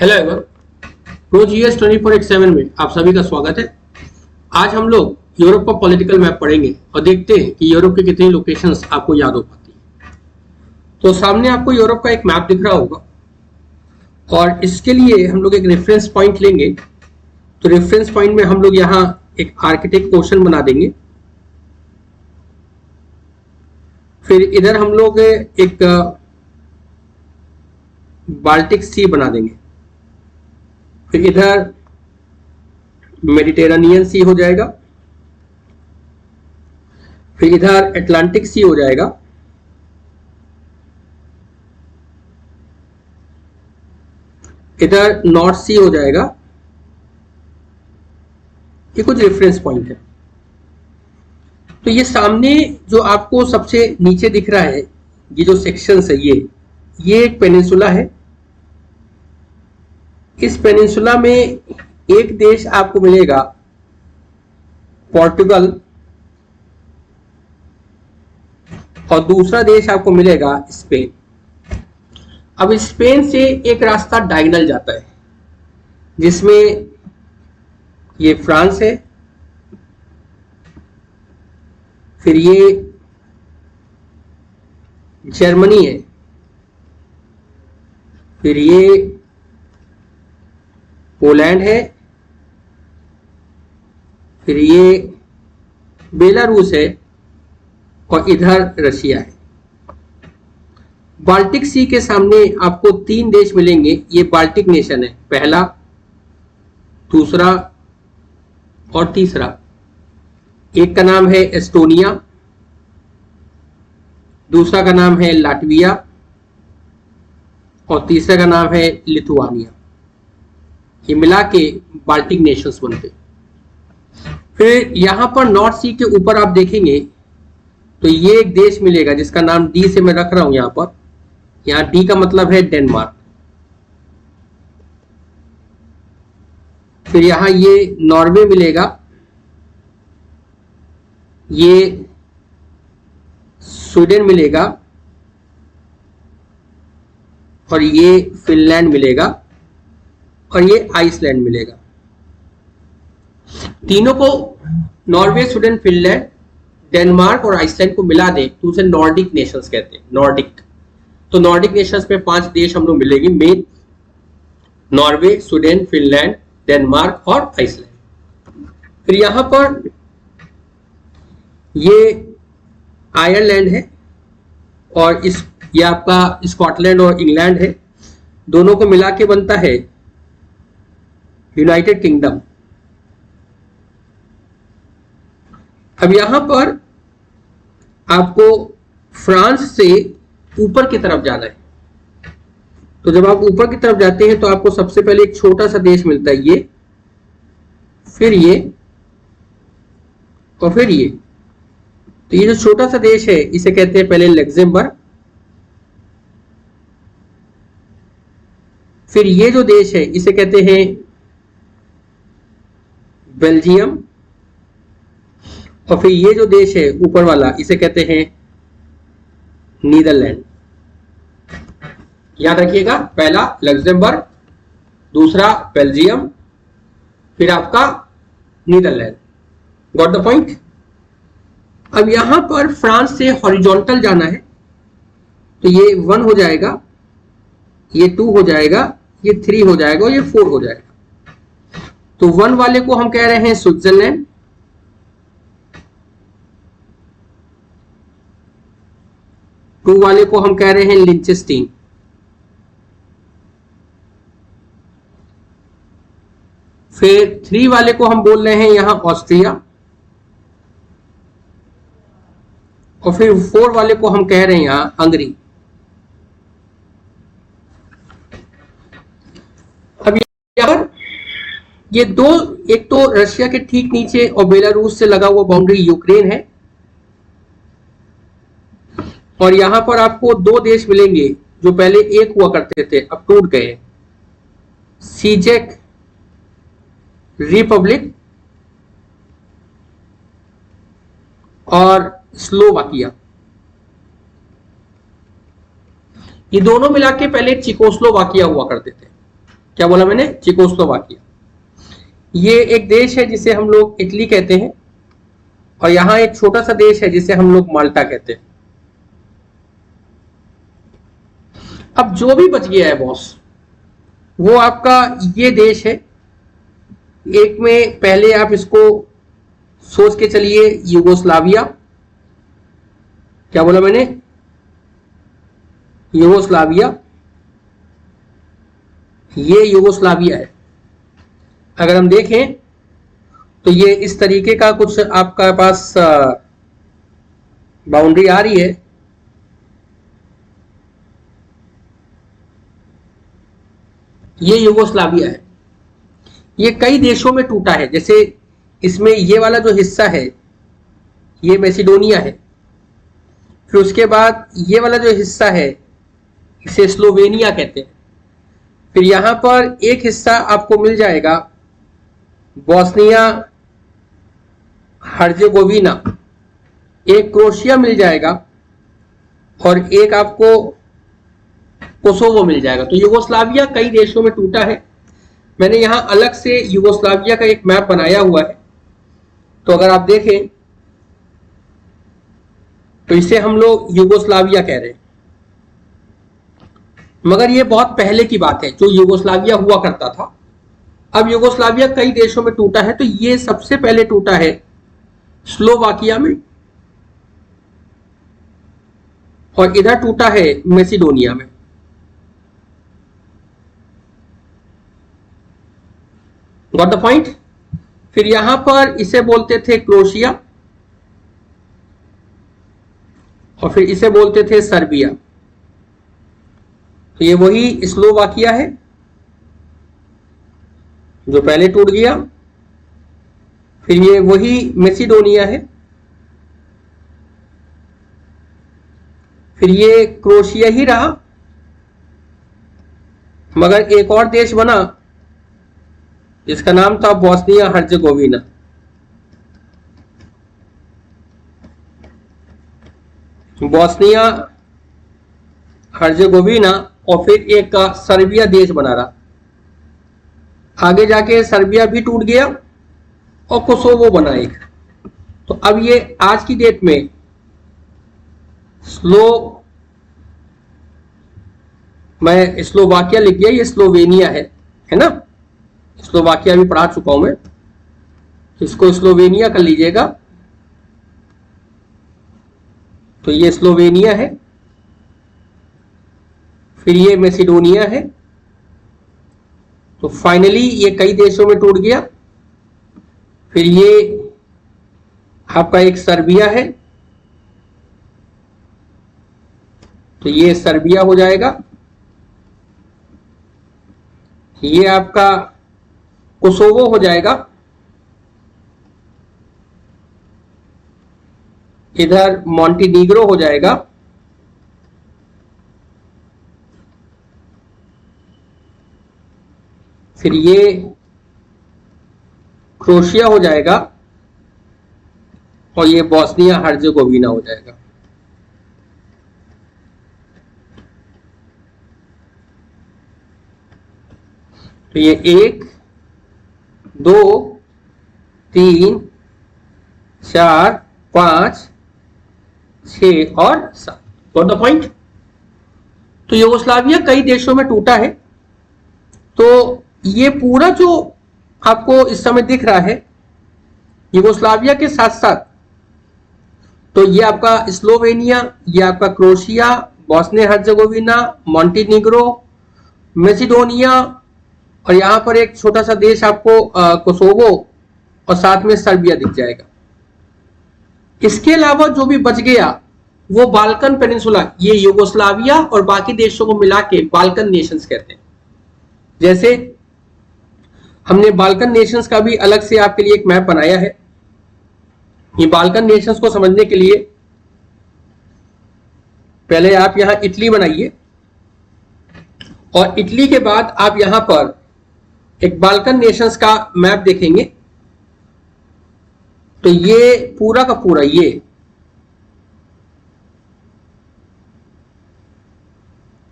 Hello everyone, रोज US 24/7 में आप सभी का स्वागत है। आज हम लोग यूरोप का पॉलिटिकल मैप पढ़ेंगे और देखते हैं कि यूरोप की कितनी लोकेशंस आपको याद हो पाती है। तो सामने आपको यूरोप का एक मैप दिख रहा होगा और इसके लिए हम लोग एक रेफरेंस पॉइंट लेंगे। तो रेफरेंस पॉइंट में हम लोग यहाँ एक आर्कटिक ओशन बना देंगे। फिर इधर हम लोग एक बाल्टिक सी बना देंगे। फिर इधर मेडिटेरेनियन सी हो जाएगा। फिर इधर अटलांटिक सी हो जाएगा। इधर नॉर्थ सी हो जाएगा। ये कुछ रेफरेंस पॉइंट है। तो ये सामने जो आपको सबसे नीचे दिख रहा है, ये जो सेक्शंस है, ये एक पेनिनसुला है। इस पेनिनसुला में एक देश आपको मिलेगा पोर्टुगल और दूसरा देश आपको मिलेगा स्पेन। अब स्पेन से एक रास्ता डायगोनल जाता है जिसमें ये फ्रांस है, फिर ये जर्मनी है, फिर ये पोलैंड है, फिर ये बेलारूस है और इधर रशिया है। बाल्टिक सी के सामने आपको तीन देश मिलेंगे। ये बाल्टिक नेशन है, पहला, दूसरा और तीसरा। एक का नाम है एस्टोनिया, दूसरा का नाम है लाटविया और तीसरा का नाम है लिथुआनिया। ये मिला के बाल्टिक नेशंस बनते। फिर यहां पर नॉर्थ सी के ऊपर आप देखेंगे तो ये एक देश मिलेगा जिसका नाम डी से मैं रख रहा हूं। यहां पर, यहां डी का मतलब है डेनमार्क। फिर यहां ये नॉर्वे मिलेगा, ये स्वीडन मिलेगा और ये फिनलैंड मिलेगा और ये आइसलैंड मिलेगा। तीनों को, नॉर्वे, स्वीडन, फिनलैंड, डेनमार्क और आइसलैंड को मिला दें तो उसे नॉर्डिक नेशंस कहते हैं। नॉर्डिक, तो नॉर्डिक नेशंस में 5 देश हम लोग मिलेंगे main: Norway, Sweden, Finland, Denmark और आइसलैंड। फिर यहां पर ये आयरलैंड है और ये आपका स्कॉटलैंड और इंग्लैंड है। दोनों को मिला के बनता है यूनाइटेड किंगडम। अब यहां पर आपको फ्रांस से ऊपर की तरफ जाना है। तो जब आप ऊपर की तरफ जाते हैं तो आपको सबसे पहले एक छोटा सा देश मिलता है, ये, फिर ये और फिर ये। तो ये जो छोटा सा देश है इसे कहते हैं पहले लग्जमबर्ग। फिर ये जो देश है इसे कहते हैं बेल्जियम और फिर ये जो देश है ऊपर वाला इसे कहते हैं नीदरलैंड। याद रखिएगा, पहला लग्जमबर्ग, दूसरा बेल्जियम, फिर आपका नीदरलैंड। Got the point. अब यहां पर फ्रांस से हॉरिजॉन्टल जाना है तो ये 1 हो जाएगा, ये 2 हो जाएगा, ये 3 हो जाएगा और ये 4 हो जाएगा। तो 1 वाले को हम कह रहे हैं स्विट्जरलैंड, 2 वाले को हम कह रहे हैं लिंचेस्टीन, फिर 3 वाले को हम बोल रहे हैं यहां ऑस्ट्रिया और फिर 4 वाले को हम कह रहे हैं यहां हंगरी। अब यहां ये दो, एक तो रशिया के ठीक नीचे और बेलारूस से लगा हुआ बाउंड्री यूक्रेन है और यहां पर आपको 2 देश मिलेंगे जो पहले एक हुआ करते थे, अब टूट गए। सीजेक रिपब्लिक और स्लोवाकिया। ये दोनों मिला के पहले चिकोस्लोवाकिया हुआ करते थे। क्या बोला मैंने? चेकोस्लोवाकिया। ये एक देश है जिसे हम लोग इटली कहते हैं, और यहां एक छोटा सा देश है जिसे हम लोग माल्टा कहते हैं। अब जो भी बच गया है बॉस, वो आपका ये देश है। एक में पहले आप इसको सोच के चलिए, यूगोस्लाविया। क्या बोला मैंने? यूगोस्लाविया। ये यूगोस्लाविया है। अगर हम देखें तो ये इस तरीके का कुछ आपका पास बाउंड्री आ रही है। ये यूगोस्लाविया है। ये कई देशों में टूटा है। जैसे इसमें ये वाला जो हिस्सा है ये मैसिडोनिया है। फिर उसके बाद ये वाला जो हिस्सा है इसे स्लोवेनिया कहते हैं। फिर यहां पर एक हिस्सा आपको मिल जाएगा बोस्निया हर्जेगोविना, एक क्रोशिया मिल जाएगा, और एक आपको कोसोवो मिल जाएगा। तो यूगोस्लाविया कई देशों में टूटा है। मैंने यहां अलग से यूगोस्लाविया का एक मैप बनाया हुआ है। तो अगर आप देखें तो इसे हम लोग यूगोस्लाविया कह रहे हैं। मगर ये बहुत पहले की बात है जो यूगोस्लाविया हुआ करता था। अब यूगोस्लाविया कई देशों में टूटा है। तो ये सबसे पहले टूटा है स्लोवाकिया में, और इधर टूटा है मैसिडोनिया में। Got the point? फिर यहां पर इसे बोलते थे क्रोशिया, और फिर इसे बोलते थे सर्बिया। तो ये वही स्लोवाकिया है जो पहले टूट गया। फिर ये वही मैसिडोनिया है। फिर ये क्रोशिया ही रहा, मगर एक और देश बना जिसका नाम था बोस्निया हर्जेगोविना। बोस्निया हर्जेगोविना, और फिर एक सर्बिया देश बना रहा। आगे जाके सर्बिया भी टूट गया और कोसोवो बना एक। तो अब ये आज की डेट में मैं स्लोवाकिया लिख दिया, ये स्लोवेनिया है ना। स्लोवाकिया भी पढ़ा चुका हूं मैं, इसको स्लोवेनिया कर लीजिएगा। तो ये स्लोवेनिया है। फिर ये मैसिडोनिया है। तो फाइनली ये कई देशों में टूट गया। फिर ये आपका एक सर्बिया है। तो ये सर्बिया हो जाएगा। ये आपका कोसोवो हो जाएगा। इधर मॉन्टेनीग्रो हो जाएगा। फिर ये क्रोशिया हो जाएगा, और ये बोस्निया हर्जेगोविना हो जाएगा। तो ये 1 2 3 4 5 6 और 7। Got the point? तो यूगोस्लाविया कई देशों में टूटा है। तो ये पूरा जो आपको इस समय दिख रहा है यूगोस्लाविया के साथ साथ, तो ये आपका स्लोवेनिया, ये आपका क्रोशिया, बोस्निया हर्जेगोविना, मॉन्टेनीग्रो, मैसिडोनिया, और यहां पर एक छोटा सा देश आपको कोसोवो, और साथ में सर्बिया दिख जाएगा। इसके अलावा जो भी बच गया वो बाल्कन पेनिनसुला, ये यूगोस्लाविया और बाकी देशों को मिला के बाल्कन नेशंस कहते हैं। जैसे हमने बाल्कन नेशंस का भी अलग से आपके लिए एक मैप बनाया है। ये बाल्कन नेशंस को समझने के लिए पहले आप यहां इटली बनाइए, और इटली के बाद आप यहां पर एक बाल्कन नेशंस का मैप देखेंगे। तो ये पूरा का पूरा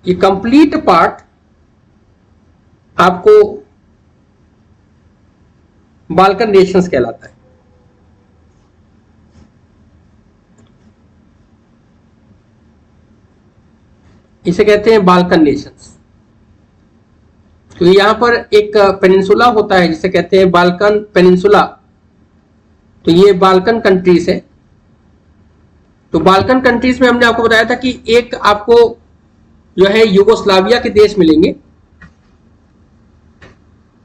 ये कंप्लीट पार्ट आपको बाल्कन नेशंस कहलाता है। इसे कहते हैं बाल्कन नेशंस। तो यहां पर एक पेनिनसुला होता है जिसे कहते हैं बाल्कन पेनिनसुला। तो ये बाल्कन कंट्रीज है। तो बाल्कन कंट्रीज में हमने आपको बताया था कि एक आपको जो है यूगोस्लाविया के देश मिलेंगे।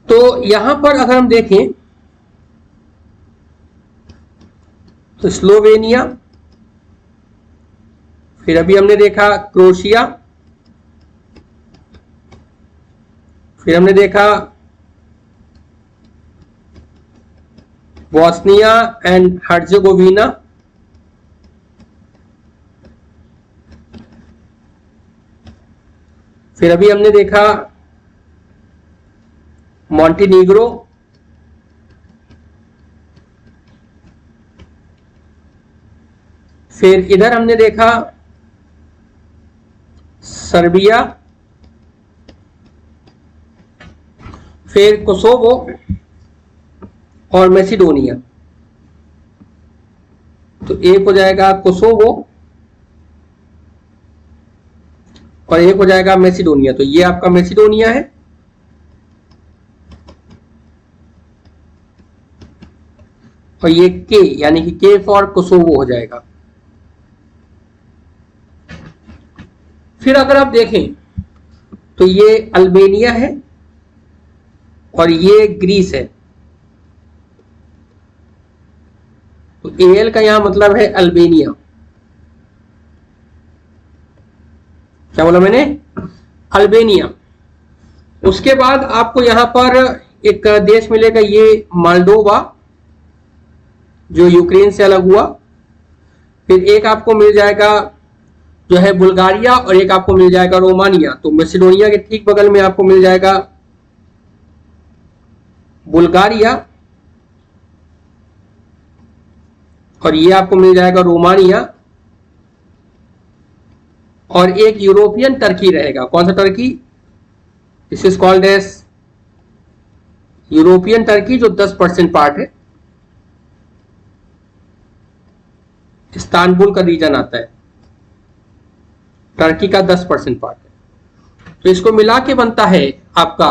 तो यहां पर अगर हम देखें तो स्लोवेनिया, फिर अभी हमने देखा क्रोएशिया, फिर हमने देखा बॉस्निया एंड हर्जेगोविना, फिर अभी हमने देखा मॉन्टेनीग्रो, फिर इधर हमने देखा सर्बिया, फिर कोसोवो और मैसिडोनिया। तो एक हो जाएगा कोसोवो और एक हो जाएगा मैसिडोनिया। तो ये आपका मैसिडोनिया है और ये के यानी कि के फॉर कोसोवो हो जाएगा। फिर अगर आप देखें तो ये अल्बेनिया है और ये ग्रीस है। तो एल का यहां मतलब है अल्बेनिया। क्या बोला मैंने? अल्बेनिया। उसके बाद आपको यहां पर एक देश मिलेगा, ये मोल्डोवा जो यूक्रेन से अलग हुआ। फिर एक आपको मिल जाएगा जो है बुल्गारिया और एक आपको मिल जाएगा रोमानिया। तो मैसिडोनिया के ठीक बगल में आपको मिल जाएगा बुल्गारिया और ये आपको मिल जाएगा रोमानिया। और एक यूरोपियन टर्की रहेगा। कौन सा Turkey? This is called as European Turkey, जो 10% पार्ट है। इस्तांबुल का रीजन आता है, टर्की का 10% पार्ट है। तो इसको मिला के बनता है आपका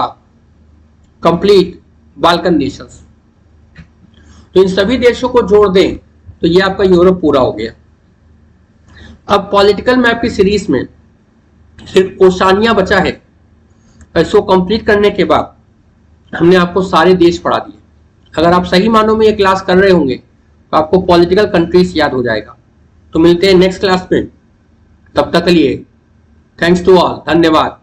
कंप्लीट बाल्कन नेशंस। तो इन सभी देशों को जोड़ दें तो ये आपका यूरोप पूरा हो गया। अब पॉलिटिकल मैप की सीरीज में सिर्फ ओशानिया बचा है। इसको कंप्लीट करने के बाद हमने आपको सारे देश पढ़ा दिए। अगर आप सही मानों में ये क्लास कर रहे होंगे तो आपको पॉलिटिकल कंट्रीज याद हो जाएगा। तो मिलते हैं नेक्स्ट क्लास में, तब तक के लिए थैंक्स टू ऑल, धन्यवाद।